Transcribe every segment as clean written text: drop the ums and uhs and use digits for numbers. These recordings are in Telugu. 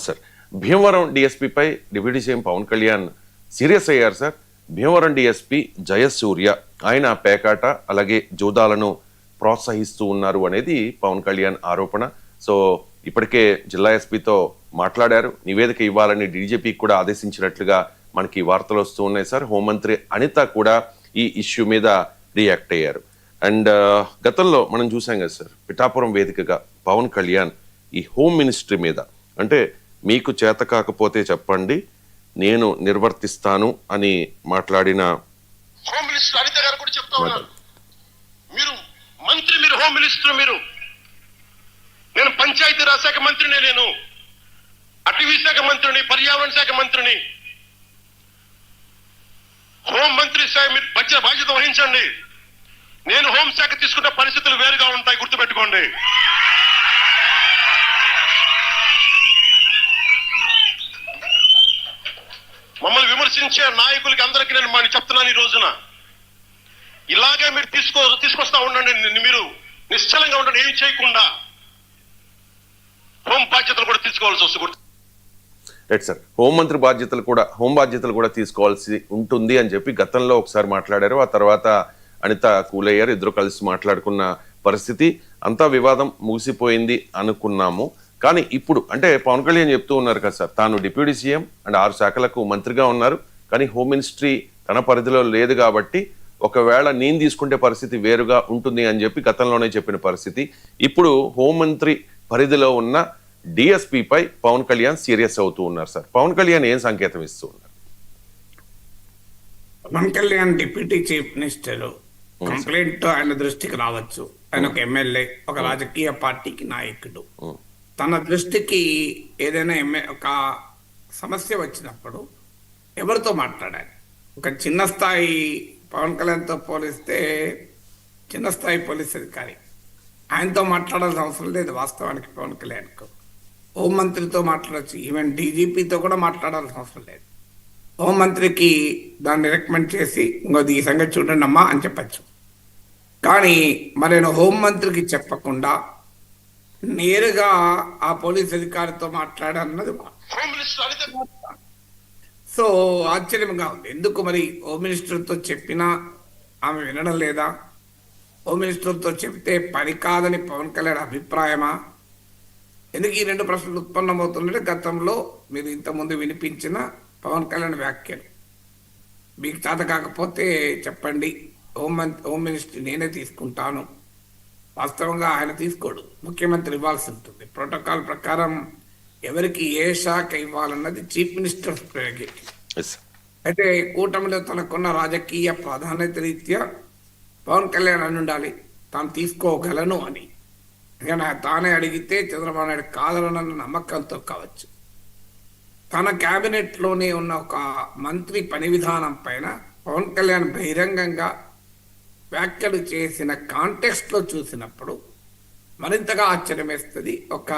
సార్, భీమవరం డిఎస్పీపై deputy CM Pawan Kalyan serious అయ్యారు సార్. భీమవరం డిఎస్పీ జయసూర్య ఆయన పేకాట అలాగే జూదాలను ప్రోత్సహిస్తూ ఉన్నారు అనేది పవన్ కళ్యాణ్ ఆరోపణ. సో ఇప్పటికే జిల్లా ఎస్పీతో మాట్లాడారు, నివేదిక ఇవ్వాలని డీజీపీకి కూడా ఆదేశించినట్లుగా మనకి వార్తలు వస్తూ ఉన్నాయి సార్. హోంమంత్రి అనిత కూడా ఈ ఇష్యూ మీద రియాక్ట్ అయ్యారు. అండ్ గతంలో మనం చూసాం కదా సార్, పిఠాపురం వేదికగా పవన్ కళ్యాణ్ ఈ హోమ్ మినిస్ట్రీ మీద అంటే మీకు చేత కాకపోతే చెప్పండి నేను నిర్వర్తిస్తాను అని మాట్లాడిన హోమ్ మినిస్టర్ అనిత గారు కూడా చెప్తా ఉన్నారు, మీరు మంత్రి, మీరు హోమ్ మినిస్టర్, నేను పంచాయతీరాజ్ శాఖ మంత్రిని, నేను అటవీ శాఖ మంత్రిని, పర్యావరణ శాఖ మంత్రిని, హోం మంత్రి శాఖ మీరు బాధ్యత వహించండి. నేను హోంశాఖ తీసుకున్న పరిస్థితులు వేరుగా ఉంటాయి, గుర్తుపెట్టుకోండి. మమ్మల్ని విమర్శించే నాయకులకి అందరికీ నేను చెప్తున్నాను, ఈ రోజున ఇలాగే మీరు తీసుకొస్తా ఉండండి. మీరు నిశ్చలంగా ఉండండి, ఏం చేయకుండా హోం బాధ్యతలు కూడా తీసుకోవాల్సి వస్తుంది. రైట్ సార్, హోంమంత్రి హోం బాధ్యతలు కూడా తీసుకోవాల్సి ఉంటుంది అని చెప్పి గతంలో ఒకసారి మాట్లాడారు. ఆ తర్వాత అనిత కూల్ అయ్యారు, ఇద్దరు కలిసి మాట్లాడుకున్న పరిస్థితి, అంతా వివాదం ముగిసిపోయింది అనుకున్నాము. కానీ ఇప్పుడు అంటే పవన్ కళ్యాణ్ చెప్తూ ఉన్నారు కదా సార్, తాను డిప్యూటీ సీఎం అండ్ 6 శాఖలకు మంత్రిగా ఉన్నారు, కానీ హోమ్ మినిస్ట్రీ తన పరిధిలో లేదు కాబట్టి ఒకవేళ నేను తీసుకుంటే పరిస్థితి వేరుగా ఉంటుంది అని చెప్పి గతంలోనే చెప్పిన పరిస్థితి. ఇప్పుడు హోంమంత్రి పరిధిలో ఉన్న డిఎస్పీపై పవన్ కళ్యాణ్ సీరియస్ అవుతూ ఉన్నారు సార్. పవన్ కళ్యాణ్ ఏం సంకేతం ఇస్తూ ఉన్నారు? Pawan Kalyan deputy chief minister complaint ఆయన దృష్టికి రావచ్చు. ఆయన ఒక ఎమ్మెల్యే, ఒక రాజకీయ పార్టీకి నాయకుడు. తన దృష్టికి ఏదైనా ఒక సమస్య వచ్చినప్పుడు ఎవరితో మాట్లాడాలి? ఒక చిన్న స్థాయి పవన్ కళ్యాణ్తో పోలిస్తే చిన్న స్థాయి పోలీస్ అధికారి, ఆయనతో మాట్లాడాల్సిన అవసరం లేదు వాస్తవానికి పవన్ కళ్యాణ్కు. హోంమంత్రితో మాట్లాడచ్చు, ఈవెన్ డీజీపీతో కూడా మాట్లాడాల్సిన అవసరం లేదు. హోంమంత్రికి దాన్ని రికమెండ్ చేసి ఇంకోది ఈ సంగతి చూడండి అమ్మా అని చెప్పచ్చు. కానీ మరి నేను హోంమంత్రికి చెప్పకుండా నేరుగా ఆ పోలీస్ అధికారితో మాట్లాడాలన్నది సో ఆశ్చర్యంగా ఉంది. ఎందుకు మరి హోమ్ మినిస్టర్తో చెప్పినా ఆమె వినడం లేదా? హోమ్ మినిస్టర్తో చెప్తే పని కాదని పవన్ కళ్యాణ్ అభిప్రాయమా? ఎందుకు ఈ 2 ప్రశ్నలు ఉత్పన్నమవుతుందంటే గతంలో మీరు ఇంతకుముందు వినిపించిన పవన్ కళ్యాణ్ వ్యాఖ్యలు, మీకు చేత కాకపోతే చెప్పండి, హోమ్ మినిస్టర్ నేనే తీసుకుంటాను. వాస్తవంగా ఆయన తీసుకోడు, ముఖ్యమంత్రి ఇవ్వాల్సి ఉంటుంది. ప్రోటోకాల్ ప్రకారం ఎవరికి ఏ శాఖ ఇవ్వాలన్నది చీఫ్ మినిస్టర్ ప్రెరోగేటివ్. అయితే కూటమిలో తనకున్న రాజకీయ ప్రాధాన్యత రీత్యా పవన్ కళ్యాణ్ అని ఉండాలి తాను తీసుకోగలను అని. తానే అడిగితే చంద్రబాబు నాయుడు కాదనన్న నమ్మకంతో కావచ్చు. తన క్యాబినెట్లోనే ఉన్న ఒక మంత్రి పని విధానం పైన పవన్ కళ్యాణ్ బహిరంగంగా వ్యాఖ్యలు చేసిన కాంటెక్స్ట్లో చూసినప్పుడు మరింతగా ఆశ్చర్యం వేస్తుంది. ఒక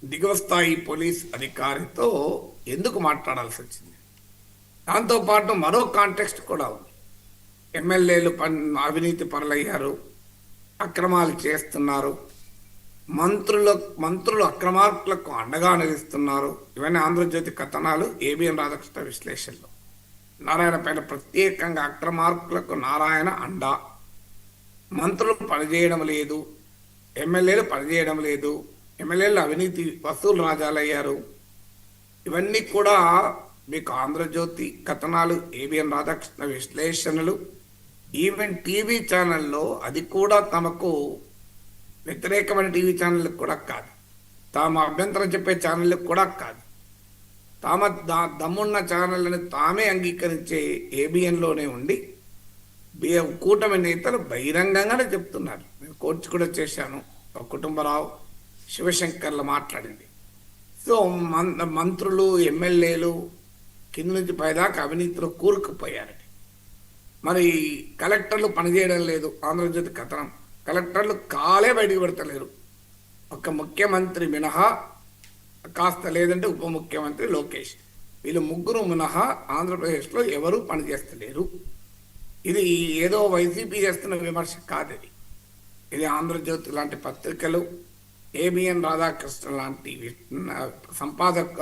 దిగువ స్థాయి పోలీస్ అధికారితో ఎందుకు మాట్లాడాల్సి వచ్చింది? దాంతోపాటు మరో కాంటెక్స్ట్ కూడా ఉంది. ఎమ్మెల్యేలు అవినీతి పరులయ్యారు, అక్రమాలు చేస్తున్నారు, మంత్రులు అక్రమార్కులకు అండగా నిలుస్తున్నారు. ఇవన్నీ ఆంధ్రజ్యోతి కథనాలు, ఏబిఎన్ రాధాకృష్ణ విశ్లేషణలు. నారాయణ పైన ప్రత్యేకంగా అక్రమార్కులకు నారాయణ అండ, మంత్రులు పనిచేయడం లేదు, ఎమ్మెల్యేలు పనిచేయడం లేదు, ఎమ్మెల్యేలు అవినీతి వసూలు రాజాలయ్యారు. ఇవన్నీ కూడా మీకు ఆంధ్రజ్యోతి కథనాలు, ఏబిఎన్ రాధాకృష్ణ విశ్లేషణలు, ఈవెన్ టీవీ ఛానల్లో, అది కూడా తమకు వ్యతిరేకమైన టీవీ ఛానళ్ళకు కూడా కాదు, తాము అభ్యంతరం చెప్పే ఛానళ్ళకు కూడా కాదు, దమ్మున్న ఛానళ్ళని తామే అంగీకరించే ఏబిఎన్లోనే ఉండి కూటమి నేతలు బహిరంగంగానే చెప్తున్నారు. నేను కోర్టు కూడా చేశాను, కుటుంబరావు శివశంకర్లు మాట్లాడింది. సో మంత్రులు ఎమ్మెల్యేలు కింద నుంచి పైదాకా అవినీతిలో కూరుకుపోయారని. మరి కలెక్టర్లు పనిచేయడం లేదు, ఆంధ్రజ్యోతి కథనం. కలెక్టర్లు కాలే బయటికి పెడతలేరు. ఒక ముఖ్యమంత్రి మినహా, కాస్త లేదంటే ఉప ముఖ్యమంత్రి లోకేష్, వీళ్ళు ముగ్గురు మినహా ఆంధ్రప్రదేశ్లో ఎవరూ పనిచేస్తలేరు. ఇది ఏదో వైసీపీ చేస్తున్న విమర్శ కాదు. ఇది ఆంధ్రజ్యోతి లాంటి పత్రికలు, ఏబిఎన్ రాధాకృష్ణ లాంటి సంపాదక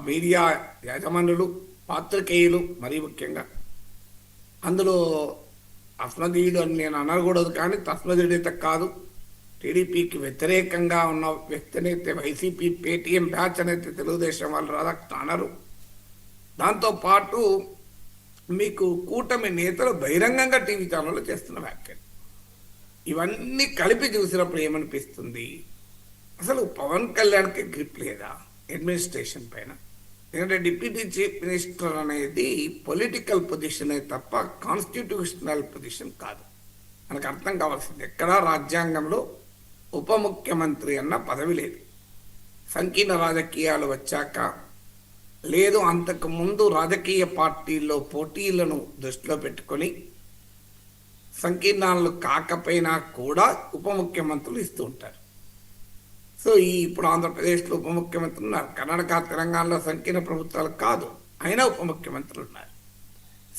మీడియా యాజమానులు, పాత్రికేయులు మరీ ముఖ్యంగా, అందులో తస్మదీయుడు అని నేను అనకూడదు, కానీ తస్మదీయుడైతే కాదు, టీడీపీకి వ్యతిరేకంగా ఉన్న వ్యక్తినైతే వైసీపీ పేటీఎం బ్యాచ్ అనేది తెలుగుదేశం వాళ్ళు రాధాకృష్ణ అనరు. దాంతోపాటు మీకు కూటమి నేతలు బహిరంగంగా టీవీ ఛానల్లో చేస్తున్న వ్యాఖ్యలు, ఇవన్నీ కలిపి చూసినప్పుడు ఏమనిపిస్తుంది, అసలు పవన్ కళ్యాణ్కి గ్రిప్ లేదా అడ్మినిస్ట్రేషన్ పైన? ఎందుకంటే డిప్యూటీ చీఫ్ మినిస్టర్ అనేది పొలిటికల్ పొజిషనే తప్ప కాన్స్టిట్యూషనల్ పొజిషన్ కాదు. మనకు అర్థం కావాల్సింది, ఎక్కడా రాజ్యాంగంలో ఉప ముఖ్యమంత్రి అన్న పదవి లేదు. సంకీర్ణ రాజకీయాలు వచ్చాక లేదు, అంతకు ముందు రాజకీయ పార్టీల్లో పోటీలను దృష్టిలో పెట్టుకొని సంకీర్ణాలు కాకపోయినా కూడా ఉప ముఖ్యమంత్రులు ఇస్తూ ఉంటారు. సో ఇప్పుడు ఆంధ్రప్రదేశ్లో ఉప ముఖ్యమంత్రులు ఉన్నారు, కర్ణాటక తెలంగాణలో సంకీర్ణ ప్రభుత్వాలు కాదు, అయినా ఉప ముఖ్యమంత్రులు ఉన్నారు.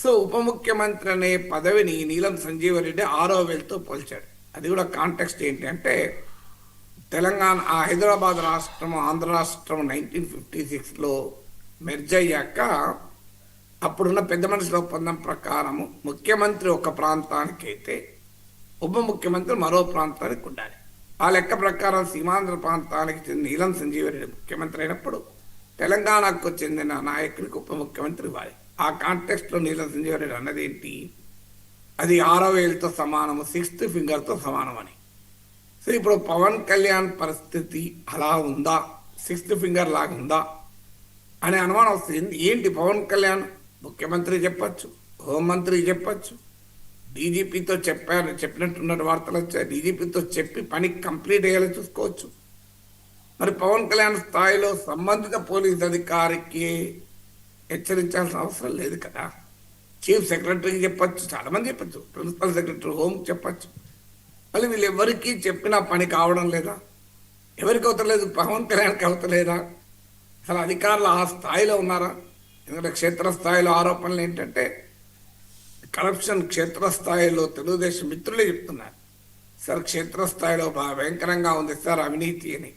సో ఉప ముఖ్యమంత్రి అనే పదవిని నీలం సంజీవ రెడ్డి 6వ వేలుతో పోల్చాడు. అది కూడా కాంటెక్స్ట్ ఏంటి అంటే, తెలంగాణ హైదరాబాద్ రాష్ట్రం ఆంధ్ర రాష్ట్రం 1956లో మెర్జ్ అయ్యాక అప్పుడున్న పెద్ద మనుషుల ఒప్పందం ప్రకారము ముఖ్యమంత్రి ఒక ప్రాంతానికి అయితే ఉప ముఖ్యమంత్రి మరో ప్రాంతానికి ఉండాలి. ఆ లెక్క ప్రకారం సీమాంధ్ర ప్రాంతానికి చెందిన నీలం సంజీవరెడ్డి ముఖ్యమంత్రి అయినప్పుడు తెలంగాణకు చెందిన నాయకుడికి ఉప ముఖ్యమంత్రి ఇవ్వాలి. ఆ కాంటెక్స్ట్లో నీలం సంజీవరెడ్డి అన్నది ఏంటి, అది 6వ వేలుతో సమానము, 6th ఫింగర్తో సమానం అని. సో ఇప్పుడు పవన్ కళ్యాణ్ పరిస్థితి అలా ఉందా, 6th ఫింగర్ లాగా ఉందా అనే అనుమానం వస్తుంది. ఏంటి పవన్ కళ్యాణ్ ముఖ్యమంత్రి చెప్పచ్చు, హోంమంత్రి చెప్పచ్చు, డీజీపీతో చెప్పినట్టున్న వార్తలు వచ్చాయి, డీజీపీతో చెప్పి పని కంప్లీట్ అయ్యేలా చూసుకోవచ్చు. మరి పవన్ కళ్యాణ్ స్థాయిలో సంబంధిత పోలీస్ అధికారికి హెచ్చరించాల్సిన అవసరం లేదు కదా. చీఫ్ సెక్రటరీకి చెప్పచ్చు, చాలామంది చెప్పచ్చు, ప్రిన్సిపల్ సెక్రటరీ హోమ్ చెప్పచ్చు. మళ్ళీ వీళ్ళు ఎవరికి చెప్పినా పని కావడం లేదా? ఎవరికి అవుతలేదు? పవన్ కళ్యాణ్కి అవుతలేదా? అసలు అధికారులు ఆ స్థాయిలో ఉన్నారా? ఎందుకంటే క్షేత్రస్థాయిలో ఆరోపణలు ఏంటంటే కరప్షన్ క్షేత్రస్థాయిలో తెలుగుదేశం మిత్రులే చెప్తున్నారు, సార్ క్షేత్రస్థాయిలో భయంకరంగా ఉంది సార్ అవినీతి అని,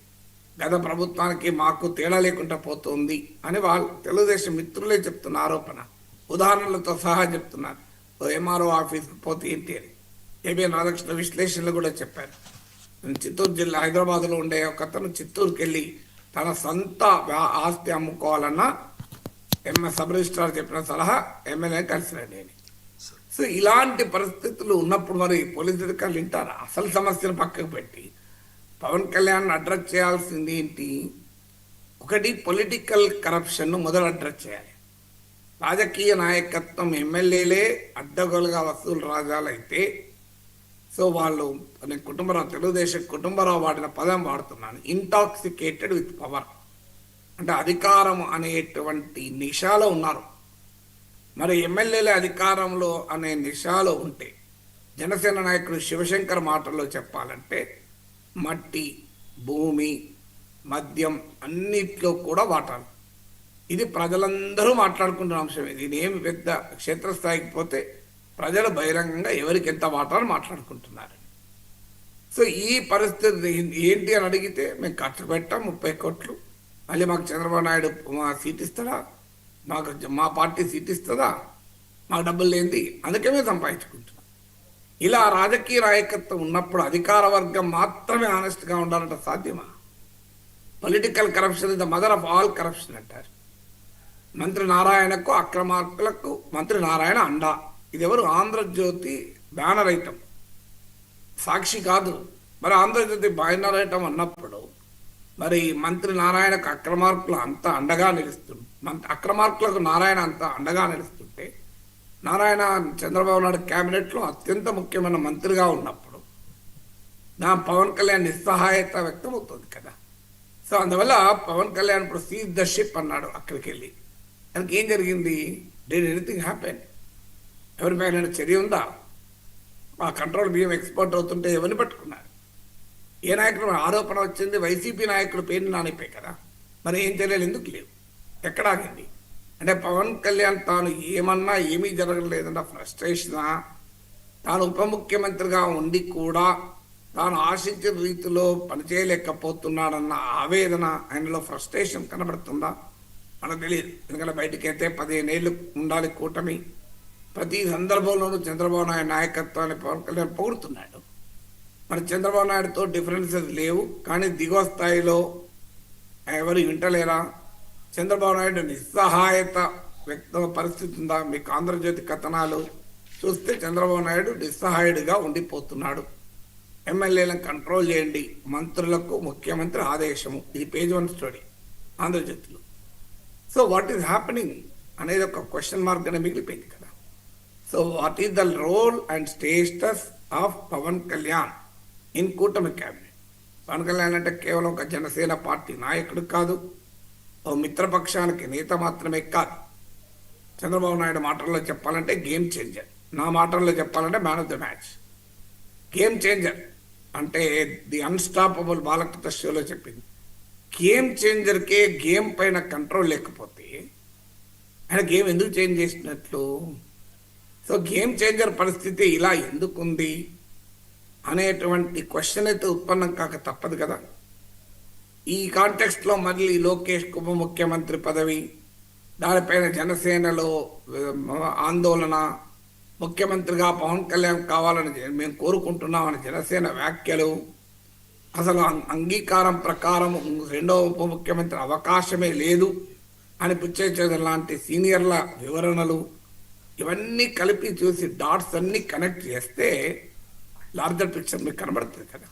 గత ప్రభుత్వానికి మాకు తేడా లేకుండా పోతుంది అని వాళ్ళు తెలుగుదేశం మిత్రులే చెప్తున్న ఆరోపణ. ఉదాహరణలతో సహా చెప్తున్నారు. ఎంఆర్ఓ ఆఫీస్కి పోతే ఏంటి అని ఏబిఎన్ రాధాకృష్ణ విశ్లేషణలు కూడా చెప్పారు. చిత్తూరు జిల్లా హైదరాబాద్లో ఉండే ఒక అతను చిత్తూరుకి వెళ్ళి తన సొంత ఆస్తి అమ్ముకోవాలన్నా సబ్ రిజిస్ట్రార్ చెప్పిన సలహా ఎమ్మెల్యే కలిసిరండి అని. సో ఇలాంటి పరిస్థితులు ఉన్నప్పుడు మరి పోలీసు అధికారులు వింటారా? అసలు సమస్యను పక్కకు పెట్టి పవన్ కళ్యాణ్ అడ్రస్ చేయాల్సింది ఏంటి? ఒకటి పొలిటికల్ కరప్షన్ను మొదలు అడ్రస్ చేయాలి. రాజకీయ నాయకత్వం ఎమ్మెల్యేలే అడ్డగోలుగా వసూలు రాజాలైతే, సో వాళ్ళు కుటుంబరావు తెలుగుదేశం కుటుంబరావు వాడిన పదం వాడుతున్నాను, ఇంటాక్సికేటెడ్ విత్ పవర్, అంటే అధికారం అనేటువంటి నిషాలో ఉన్నారు. మరి ఎమ్మెల్యేల అధికారంలో అనే నిషాలో ఉంటే, జనసేన నాయకుడు శివశంకర్ మాటల్లో చెప్పాలంటే మట్టి, భూమి, మద్యం అన్నిట్లో కూడా వాటాలు. ఇది ప్రజలందరూ మాట్లాడుకుంటున్న అంశం. ఇది ఏమి పెద్ద క్షేత్రస్థాయికి పోతే ప్రజలు బహిరంగంగా ఎవరికి ఎంత వాటాలు మాట్లాడుకుంటున్నారు. సో ఈ పరిస్థితి ఏంటి అని అడిగితే, మేము ఖర్చు పెట్టాం 30 కోట్లు, మళ్ళీ మాకు చంద్రబాబు నాయుడు మా సీట్ ఇస్తాడా, మాకు మా పార్టీ సీట్ ఇస్తుందా, మాకు డబ్బులు లేనిది, అందుకే మేము సంపాదించుకుంటున్నాం. ఇలా రాజకీయ నాయకత్వం ఉన్నప్పుడు అధికార వర్గం మాత్రమే ఆనెస్ట్గా ఉండాలంటే సాధ్యమా? Political corruption is the mother of all corruption అంటారు. మంత్రి నారాయణకు అక్రమార్కులకు మంత్రి నారాయణ అండా. ఇది ఎవరు? ఆంధ్రజ్యోతి బ్యానర్ ఐటమ్, సాక్షి కాదు. మరి ఆంధ్రజ్యోతి బ్యానర్ ఐటమ్ అన్నప్పుడు మరి మంత్రి నారాయణకు అక్రమార్కులు అంతా అండగా నిలుస్తుంది, అక్రమార్కులకు నారాయణ అంతా అండగా నిలుస్తుంటే, నారాయణ చంద్రబాబు నాయుడు క్యాబినెట్లో అత్యంత ముఖ్యమైన మంత్రిగా ఉన్నప్పుడు నా పవన్ కళ్యాణ్ నిస్సహాయత వ్యక్తం అవుతుంది కదా. సో అందువల్ల పవన్ కళ్యాణ్ ఇప్పుడు సీజ్ ద షిప్ అన్నాడు అక్కడికి వెళ్ళి. దానికి ఏం జరిగింది? Did anything happen? ఎవరిపైన చర్య ఉందా? ఆ కంట్రోల్ బియ్యం ఎక్స్పోర్ట్ అవుతుంటే ఎవరిని పట్టుకున్నారు? ఏ నాయకుడు ఆరోపణ వచ్చింది? వైసీపీ నాయకుడు పేరు నానిపోయి కదా. మరి ఏం చర్యలు ఎందుకు లేవు? ఎక్కడ ఆగింది? అంటే పవన్ కళ్యాణ్ తాను ఏమన్నా ఏమీ జరగలేదన్న ఫ్రస్ట్రేషనా? తాను ఉప ముఖ్యమంత్రిగా ఉండి కూడా తాను ఆశించిన రీతిలో పనిచేయలేకపోతున్నాడన్న ఆవేదన ఆయనలో ఫ్రస్ట్రేషన్ కనబడుతుందా మనకు తెలియదు. ఎందుకంటే బయటకైతే 15 ఏళ్ళు ఉండాలి కూటమి, ప్రతి సందర్భంలోనూ చంద్రబాబు నాయుడు నాయకత్వాన్ని పవన్ కళ్యాణ్ పొగుడుతున్నాడు. మరి చంద్రబాబు నాయుడుతో డిఫరెన్సెస్ లేవు, కానీ దిగువ స్థాయిలో ఎవరు వింటలేరా? చంద్రబాబు నాయుడు నిస్సహాయత వ్యక్త పరిస్థితి ఉందా? మీకు ఆంధ్రజ్యోతి కథనాలు చూస్తే చంద్రబాబు నాయుడు నిస్సహాయుడిగా ఉండిపోతున్నాడు. ఎమ్మెల్యేలను కంట్రోల్ చేయండి, మంత్రులకు ముఖ్యమంత్రి ఆదేశము. ఇది పేజ్ 1 స్టోరీ ఆంధ్రజ్యోతిలో. సో వాట్ ఈస్ హ్యాపెనింగ్ అనేది ఒక క్వశ్చన్ మార్క్ అనే మిగిలిపోయింది కదా. So what is the role and status of Pawan Kalyan in కూటమి క్యాబినెట్? పవన్ కళ్యాణ్ అంటే కేవలం ఒక జనసేన పార్టీ నాయకుడు కాదు, ఓ మిత్రపక్షానికి నేత మాత్రమే కాదు. చంద్రబాబు నాయుడు మాటల్లో చెప్పాలంటే గేమ్ చేంజర్, నా మాటల్లో చెప్పాలంటే man of the match. Game changer అంటే ది అన్స్టాపబుల్ బాలకృష్ణ షోలో చెప్పింది. గేమ్ చేంజర్కే గేమ్ పైన కంట్రోల్ లేకపోతే ఆయన గేమ్ ఎందుకు చేంజ్ చేసినట్లు? సో గేమ్ చేంజర్ పరిస్థితి ఇలా ఎందుకుంది అనేటువంటి క్వశ్చన్ అయితే ఉత్పన్నం కాక తప్పదు కదా. ఈ కాంటెక్స్ట్లో మళ్ళీ లోకేష్ ఉప ముఖ్యమంత్రి పదవి, దానిపైన జనసేనలో ఆందోళన, ముఖ్యమంత్రిగా పవన్ కళ్యాణ్ కావాలని మేము కోరుకుంటున్నామని జనసేన వ్యాఖ్యలు, అసలు అంగీకారం ప్రకారం రెండవ ఉప ముఖ్యమంత్రి అవకాశమే లేదు అని పుచ్చేచేదన్ లాంటి సీనియర్ల వివరణలు, ఇవన్నీ కలిపి చూసి డాట్స్ అన్ని కనెక్ట్ చేస్తే లార్జర్ పిక్చర్ మీకు కనబడుతుంది కదా.